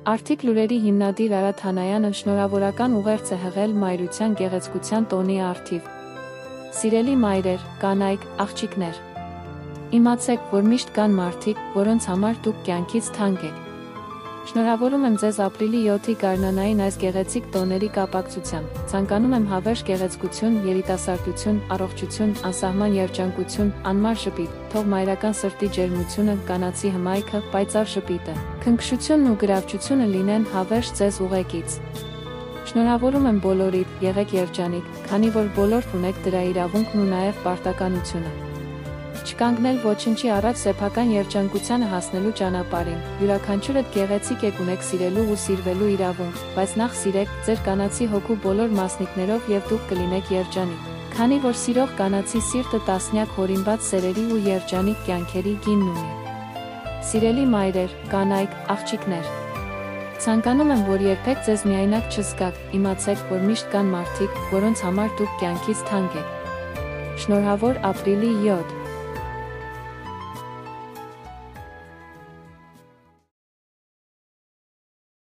Արդիկ լուրերի հիմնադիր Արադ Հանայանը շնորհավորական ուղերձ է հղել մայրության գեղեցկության տոնի առթիվ։ Սիրելի մայրեր, կանայք, աղջիկներ, իմացեք, որ միշտ կան մարդիկ, որոնց համար դուք կյանքից թանկ եք։ Շնորհավորում եմ ձեզ ապրիլի 7-ի գարնանային այս գեղեցիկ տոների կապակցությամբ։ Ցանկանում եմ հավերժ գեղեցկություն, երիտասարդություն, առողջություն, անսահման երջանկություն, անմար շփիտ, թող մայրական սրտի ջերմությունը, կանացի հմայքը, պայծառ շփիտը, քնքշությունն ու գրավչությունը լինեն հավերժ ձեզ ուղեկից։ Շնորհավորում եմ բոլորիդ, եղեք երջանիկ, քանի որ բոլորդ ունեք դրա իրավունքն ու նաև պարտականությունը։ Չկանգնել ոչնչի առաջ սեփական երջանկությանը հասնելու ճանապարհին։ Յուրաքանչյուրդ գեղեցիկ եք, ունեք սիրելու ու սիրվելու իրավունք, բայց նախ սիրեք ձեր կանացի հոգու բոլոր մասնիկներով եւ դուք կլինեք երջանիկ, քանի որ սիրող կանացի սիրտը տասնյակ հորինված սերերի ու երջանիկ կյանքերի գինն ունի։ Սիրելի մայրեր, կանայք, աղջիկներ, ցանկանում եմ, որ երբեք ձեզ միայնակ չզգաք, իմացեք, որ միշտ կան մարդիկ, որոնց համար դուք կյանքից թանկ եք։ Շնորհավոր ապրիլի 7